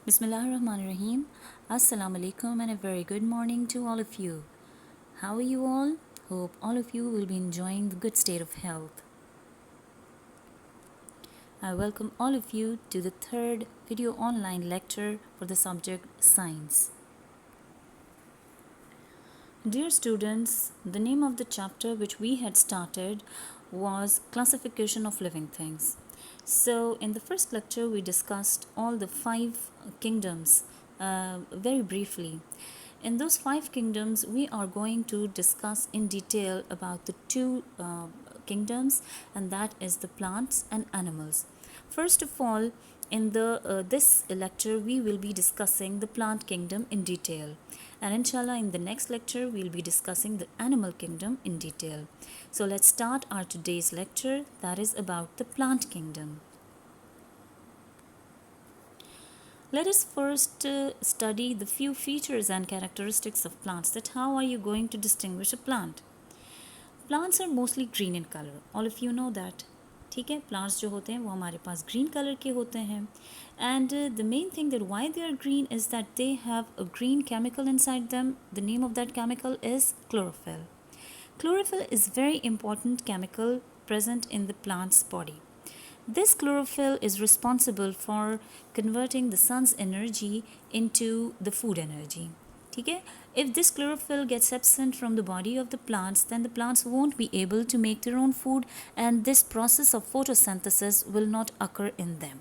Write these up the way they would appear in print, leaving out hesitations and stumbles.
Bismillahirrahmanirrahim. Assalamu alaikum and a very good morning to all of you. How are you all? Hope all of you will be enjoying the good state of health. I welcome all of you to the third video online lecture for the subject science. Dear students, the name of the chapter which we had started was Classification of Living Things. So in the first lecture we discussed all the 5 kingdoms very briefly. In those 5 kingdoms we are going to discuss in detail about the two kingdoms, and that is the plants and animals. First of all, in this lecture we will be discussing the plant kingdom in detail, and inshallah in the next lecture we'll be discussing the animal kingdom in detail. So let's start our today's lecture, that is about the plant kingdom. Let us first study the few features and characteristics of plants. That how are you going to distinguish a plant? Plants are mostly green in color. All of you know that. ठीक है, plants जो होते हैं वो हमारे पास green colour के होते हैं, and the main thing that why they are green is that they have a green chemical inside them. The name of that chemical is chlorophyll. Chlorophyll is very important chemical present in the plant's body. This chlorophyll is responsible for converting the sun's energy into the food energy. ठीक है, if this chlorophyll gets absent from the body of the plants, then the plants won't be able to make their own food, and this process of photosynthesis will not occur in them.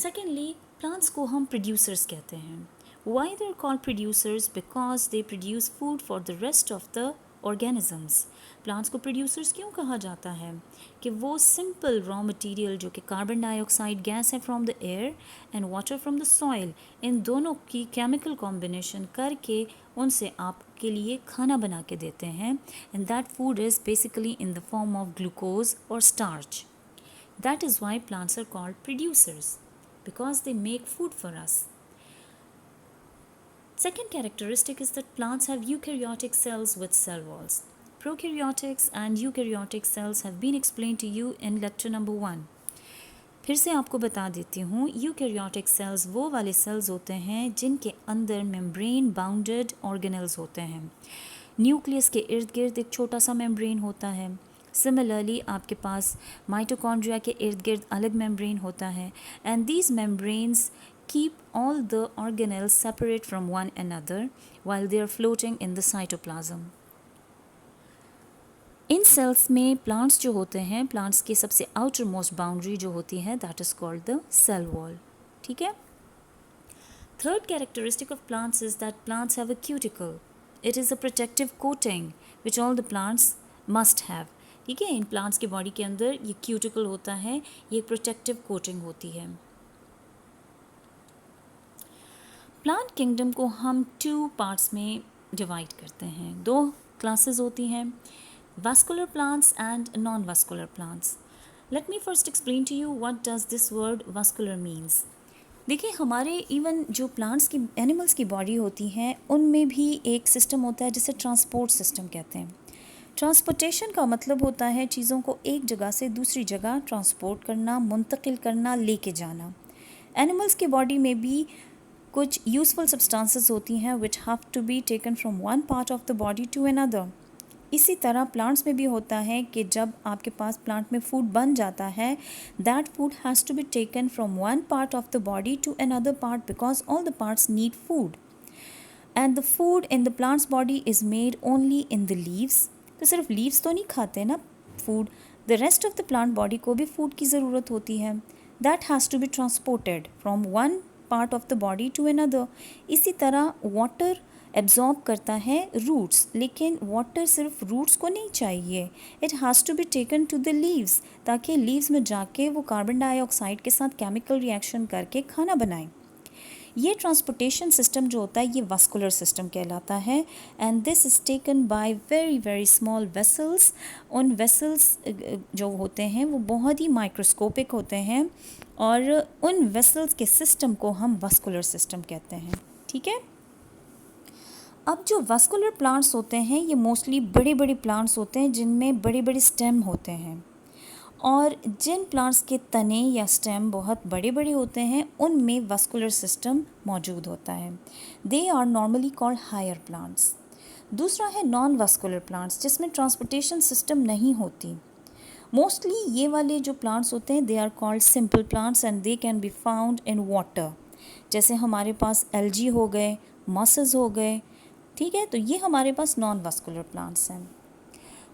Secondly, plants को हम producers कहते हैं. Why they are called producers? Because they produce food for the rest of the organisms. Plants को producers क्यों कहा जाता है? कि वो सिंपल रॉ मटेरियल जो कि कार्बन डाइऑक्साइड गैस है from the air and water from the soil, इन दोनों की केमिकल कॉम्बिनेशन करके उनसे आपके लिए खाना बना के देते हैं, and that food is basically in the form of glucose और starch. That is why plants are called producers, because they make food for us. Second characteristic is that plants have eukaryotic cells with cell walls. Prokaryotics and eukaryotic cells have been explained to you in lecture number 1. फिर से आपको बता देती हूँ, eukaryotic cells वो वाले sales होते हैं जिनके अंदर मेम्ब्रेन बाउंडेड ऑर्गेनेल्स होते हैं. न्यूक्लियस के इर्द गिर्द एक छोटा सा मेम्ब्रेन होता है. सिमिलरली आपके पास माइटोकॉन्ड्रिया के इर्द गिर्द अलग मेम्ब्रेन होता है, and these membranes keep all the organelles separate from one another while they are floating in the cytoplasm. इन सेल्स में प्लांट्स जो होते हैं, प्लांट्स की सबसे आउटर मोस्ट बाउंड्री जो होती है that is called the cell wall. ठीक है. Third characteristic of plants is that plants have a cuticle. It is a protective coating which all the plants must have. ठीक है, in plants के body के अंदर ये क्यूटिकल होता है, ये प्रोटेक्टिव कोटिंग होती है. प्लांट किंगडम को हम 2 पार्ट्स में डिवाइड करते हैं. 2 क्लासेस होती हैं, vascular plants and non-vascular plants. Let me first explain to you what does this word vascular means. देखिए, हमारे इवन जो प्लांट्स की एनिमल्स की बॉडी होती हैं उनमें भी एक सिस्टम होता है जिसे ट्रांसपोर्ट सिस्टम कहते हैं. ट्रांसपोर्टेशन का मतलब होता है चीज़ों को एक जगह से दूसरी जगह ट्रांसपोर्ट करना, मुंतकिल करना, लेके जाना. एनिमल्स की बॉडी में भी कुछ यूज़फुल सब्सटेंसेस होती हैं which have to be taken from one part of the body to another. इसी तरह प्लांट्स में भी होता है कि जब आपके पास प्लांट में फूड बन जाता है, that food has to be taken from one part of the body to another part because all the parts need food, and the food in the plants body is made only in the leaves. तो सिर्फ leaves तो नहीं खाते ना food, the rest of the plant body को भी food की ज़रूरत होती है. That has to be transported from one part of the body to another. इसी तरह वाटर एब्जॉर्ब करता है रूट्स, लेकिन वाटर सिर्फ रूट्स को नहीं चाहिए, it has to be taken to the leaves ताकि लीव्स में जाके वो कार्बन डाइऑक्साइड के साथ केमिकल रिएक्शन करके खाना बनाएं. ये ट्रांसपोर्टेशन सिस्टम जो होता है ये वास्कुलर सिस्टम कहलाता है, and this is taken by very very small vessels. उन वेसल्स जो होते हैं वो बहुत ही माइक्रोस्कोपिक होते हैं, और उन वेसल्स के सिस्टम को हम वास्कुलर सिस्टम कहते हैं. ठीक है. अब जो वास्कुलर प्लांट्स होते हैं ये मोस्टली बड़े बड़े प्लांट्स होते हैं जिनमें बड़े बड़े स्टेम होते हैं, और जिन प्लांट्स के तने या स्टेम बहुत बड़े बड़े होते हैं उनमें वास्कुलर सिस्टम मौजूद होता है। They are normally called higher plants. दूसरा है नॉन वास्कुलर प्लांट्स, जिसमें ट्रांसपोर्टेशन सिस्टम नहीं होती। मोस्टली ये वाले जो प्लांट्स होते हैं they are called simple plants and they can be found in water. जैसे हमारे पास एल्जी हो गए, मॉसेस हो गए, ठीक है, तो ये हमारे पास नॉन वास्कुलर प्लांट्स हैं।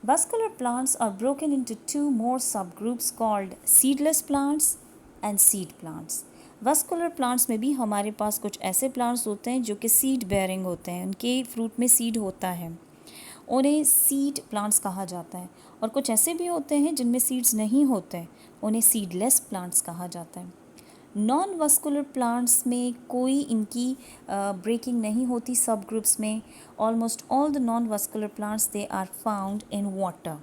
Vascular plants are broken into two more sub groups called seedless plants and seed plants. Vascular plants में भी हमारे पास कुछ ऐसे प्लांट्स होते हैं जो कि सीड बेयरिंग होते हैं, उनके फ्रूट में सीड होता है, उन्हें सीड प्लांट्स कहा जाता है। और कुछ ऐसे भी होते हैं जिनमें सीड्स नहीं होते, उन्हें सीडलेस प्लांट्स कहा जाता है। नॉन वास्कुलर प्लांट्स में कोई इनकी ब्रेकिंग नहीं होती सब ग्रुप्स में। Almost all the non vascular plants they are found in water.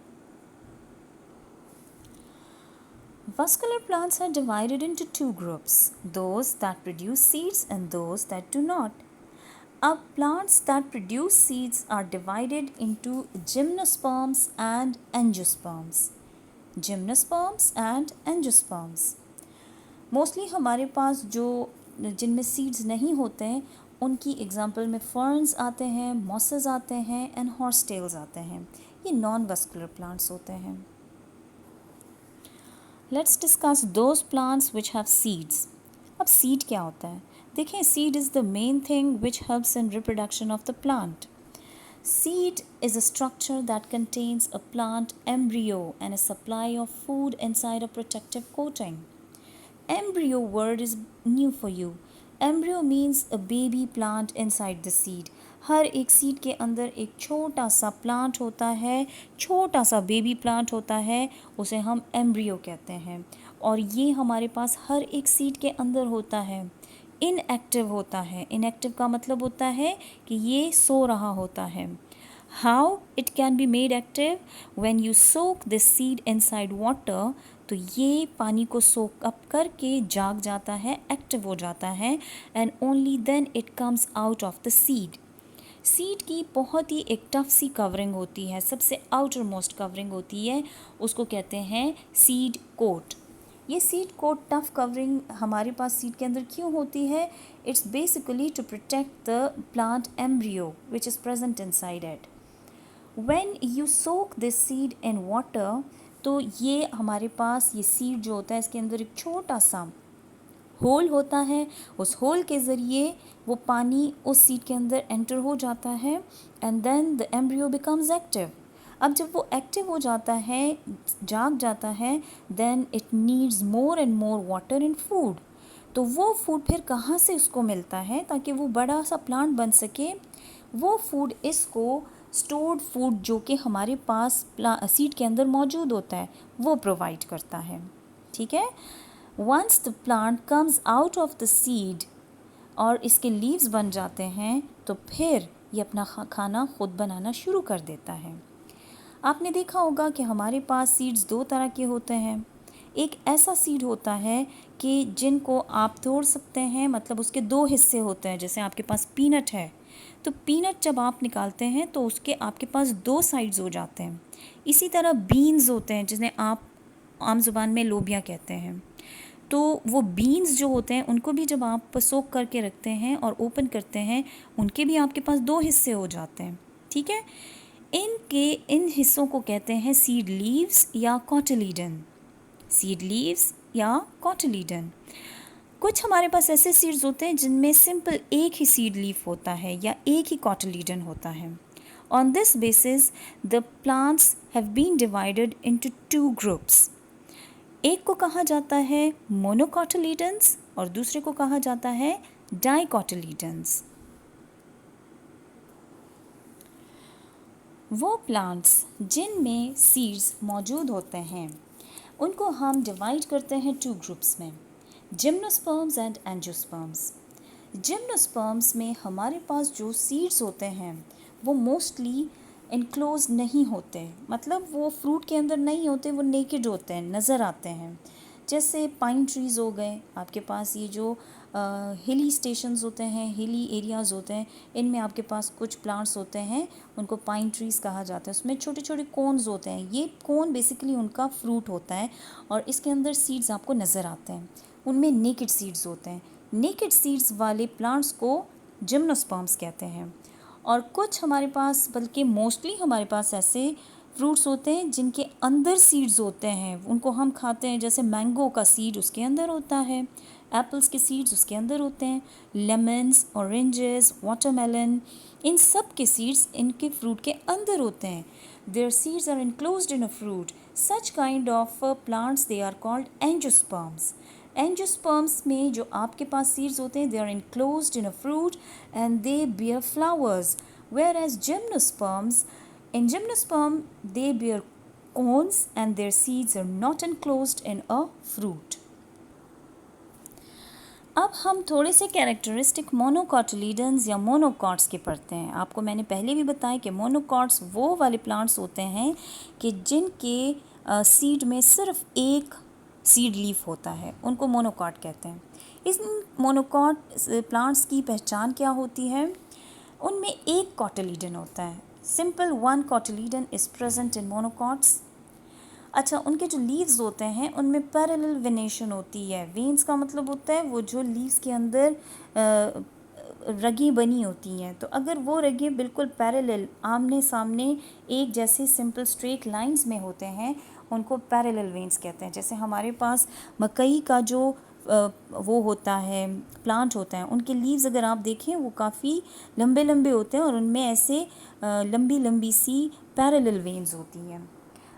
Vascular plants are divided into two groups, those that produce seeds and those that do not. Plants that produce seeds are divided into gymnosperms and angiosperms. Gymnosperms and angiosperms. Mostly हमारे पास जो जिनमें seeds नहीं होते हैं उनकी example में ferns आते हैं, मॉसेस आते हैं एंड हॉर्सटेल्स आते हैं। ये नॉन वास्कुलर प्लांट्स होते हैं। Let's discuss those plants which have seeds. अब सीड क्या होता है? देखें, seed is the main thing which helps in reproduction of the plant. Seed is a structure that contains a plant embryo and a supply of food inside a protective coating. Embryo word is new for you. Embryo means a baby plant inside the seed. हर एक seed के अंदर एक छोटा सा plant होता है, छोटा सा बेबी प्लांट होता है, उसे हम एम्ब्रियो कहते हैं। और ये हमारे पास हर एक सीड के अंदर होता है। इनएक्टिव होता है। इनएक्टिव का मतलब होता है कि ये सो रहा होता है। How it can be made active? When you soak this seed inside water, तो ये पानी को सोक अप करके जाग जाता है, एक्टिव हो जाता है, and only then it comes out of the seed. Seed की बहुत ही एक टफ सी कवरिंग होती है, सबसे आउटर मोस्ट कवरिंग होती है, उसको कहते हैं सीड कोट। ये सीड कोट टफ कवरिंग हमारे पास सीड के अंदर क्यों होती है? It's basically to protect the plant embryo which is present inside it. When you soak this seed in water, तो ये हमारे पास ये सीड जो होता है इसके अंदर एक छोटा सा होल होता है, उस होल के ज़रिए वो पानी उस सीड के अंदर एंटर हो जाता है and then the embryo becomes active. अब जब वो एक्टिव हो जाता है, जाग जाता है, then it needs more and more water and food. तो वो फूड फिर कहाँ से उसको मिलता है ताकि वो बड़ा सा प्लांट बन सके? वो फूड इसको स्टोर्ड फूड जो कि हमारे पास सीड के अंदर मौजूद होता है वो प्रोवाइड करता है। ठीक है, once the plant comes out of the seed और इसके लीव्स बन जाते हैं तो फिर ये अपना खाना खुद बनाना शुरू कर देता है। आपने देखा होगा कि हमारे पास सीड्स दो तरह के होते हैं। एक ऐसा सीड होता है कि जिनको आप तोड़ सकते हैं, मतलब उसके दो हिस्से होते हैं। जैसे आपके पास पीनट है, तो पीनट जब आप निकालते हैं तो उसके आपके पास दो साइड्स हो जाते हैं। इसी तरह बीन्स होते हैं जिन्हें आप आम ज़ुबान में लोबिया कहते हैं। तो वो बीन्स जो होते हैं उनको भी जब आप सोक करके रखते हैं और ओपन करते हैं, उनके भी आपके पास दो हिस्से हो जाते हैं। ठीक है, इन हिस्सों को कहते हैं सीड लीव्स या कॉटिलीडन। सीड लीव्स या कॉटिलीडन। कुछ हमारे पास ऐसे सीड्स होते हैं जिनमें सिंपल एक ही सीड लीफ होता है या एक ही कॉटिलीडन होता है। On this basis the plants have been divided into two groups. एक को कहा जाता है मोनोकॉटिलीडन्स और दूसरे को कहा जाता है डाइकॉटिलीडन्स। वो प्लांट्स जिनमें सीड्स मौजूद होते हैं उनको हम डिवाइड करते हैं टू ग्रुप्स में, जिम्नोस्पर्म्स एंड एंजियोस्पर्म्स। जिम्नोस्पर्म्स में हमारे पास जो सीड्स होते हैं वो मोस्टली इनक्लोज नहीं होते, मतलब वो फ्रूट के अंदर नहीं होते, वो नेकेड होते हैं, नज़र आते हैं। जैसे पाइन ट्रीज़ हो गए, आपके पास ये जो हिली स्टेशंस होते हैं, हिली एरियाज़ होते हैं, इनमें आपके पास कुछ प्लांट्स होते हैं, उनको पाइन ट्रीज़ कहा जाता है। उसमें छोटे छोटे कोन्स होते हैं, ये कोन बेसिकली उनका फ्रूट होता है और इसके अंदर सीड्स आपको नज़र आते हैं। उनमें नेकेड सीड्स होते हैं। नेकेड सीड्स वाले प्लांट्स को जिम्नोस्पर्म्स कहते हैं। और कुछ हमारे पास, बल्कि मोस्टली हमारे पास ऐसे फ्रूट्स होते हैं जिनके अंदर सीड्स होते हैं, उनको हम खाते हैं। जैसे मैंगो का सीड उसके अंदर होता है, एप्पल्स के सीड्स उसके अंदर होते हैं, लेमन्स, ऑरेंजेस, वाटरमेलन, इन सब के सीड्स इनके फ्रूट के अंदर होते हैं। Their seeds are enclosed in a fruit. Such kind of plants they are called angiosperms. Angiosperms में जो आपके पास सीड्स होते हैं, they are enclosed in a fruit and they bear flowers, whereas gymnosperms, in gymnosperm they bear cones and their seeds are not enclosed in a fruit. अब हम थोड़े से कैरेक्टरिस्टिक मोनोकॉटिलीडन्स या मोनोकॉट्स के पढ़ते हैं। आपको मैंने पहले भी बताया कि मोनोकॉट्स वो वाले प्लांट्स होते हैं कि जिनके सीड में सिर्फ एक सीड लीफ होता है, उनको मोनोकॉट कहते हैं। इस मोनोकॉट प्लांट्स की पहचान क्या होती है? उनमें एक कॉटिलीडन होता है। Simple one cotyledon is present in monocots. अच्छा, उनके जो लीव्स होते हैं उनमें पैरेलल वेनेशन होती है। वेन्स का मतलब होता है वो जो लीव्स के अंदर रगें बनी होती हैं, तो अगर वो रगें बिल्कुल पैरेलल, आमने सामने एक जैसे सिंपल स्ट्रेट लाइंस में होते हैं, उनको पैरेलल वेन्स कहते हैं। जैसे हमारे पास मकई का जो वो होता है, प्लांट होता है, उनके लीव्स अगर आप देखें वो काफ़ी लंबे लंबे होते हैं और उनमें ऐसे लंबी लंबी सी पैरेलल वेन्स होती हैं।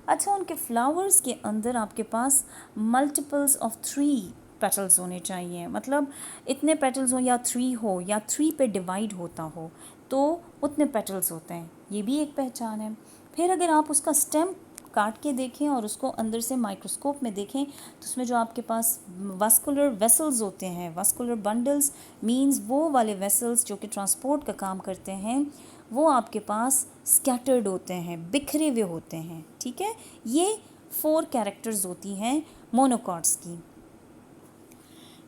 अच्छा, उनके फ्लावर्स के अंदर आपके पास मल्टीपल्स ऑफ 3 पेटल्स होने चाहिए। मतलब इतने पेटल्स हो या 3 हो या 3 पे डिवाइड होता हो, तो उतने पेटल्स होते हैं। ये भी एक पहचान है। फिर अगर आप उसका स्टेम काट के देखें और उसको अंदर से माइक्रोस्कोप में देखें, तो उसमें जो आपके पास वास्कुलर वेसल्स होते हैं, वास्कुलर बंडल्स मींस वो वाले वेसल्स जो कि ट्रांसपोर्ट का काम करते हैं, वो आपके पास स्कैटर्ड होते हैं, बिखरे हुए होते हैं। ठीक है, ये 4 कैरेक्टर्स होती हैं मोनोकॉट्स की।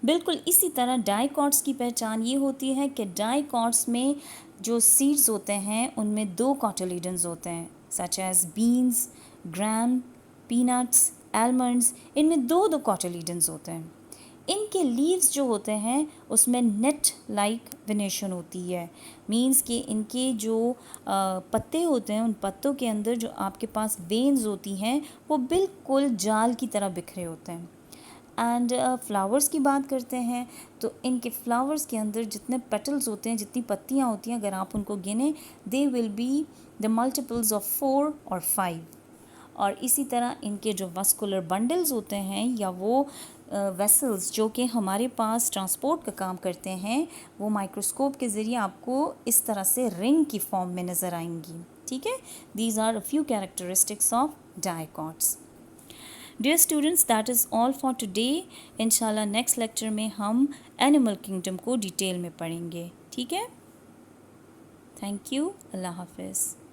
बिल्कुल इसी तरह डाइकॉट्स की पहचान ये होती है कि डाइकॉट्स में जो सीड्स होते हैं उनमें 2 कॉटिलीडन्स होते हैं, सच एज बीन्स, ग्राम, पीनट्स, आलमंड्स, इनमें 2 कॉटिलीडन्स होते हैं। इनके लीव्स जो होते हैं उसमें नेट लाइक वेनेशन होती है। मींस कि इनके जो पत्ते होते हैं, उन पत्तों के अंदर जो आपके पास वेन्स होती हैं वो बिल्कुल जाल की तरह बिखरे होते हैं। एंड फ्लावर्स की बात करते हैं तो इनके फ्लावर्स के अंदर जितने पेटल्स होते हैं, जितनी पत्तियां होती हैं, अगर आप उनको गिने, they will be the multiples of 4 और 5। और इसी तरह इनके जो वास्कुलर बंडल्स होते हैं या वो वेसल्स जो कि हमारे पास ट्रांसपोर्ट का काम करते हैं, वो माइक्रोस्कोप के ज़रिए आपको इस तरह से रिंग की फॉर्म में नज़र आएंगी। ठीक है, these are a few characteristics of dicots. Dear students, that is all for today. इंशाल्लाह नेक्स्ट लेक्चर में हम एनिमल किंगडम को डिटेल में पढ़ेंगे। ठीक है, थैंक यू, अल्लाह हाफिज़।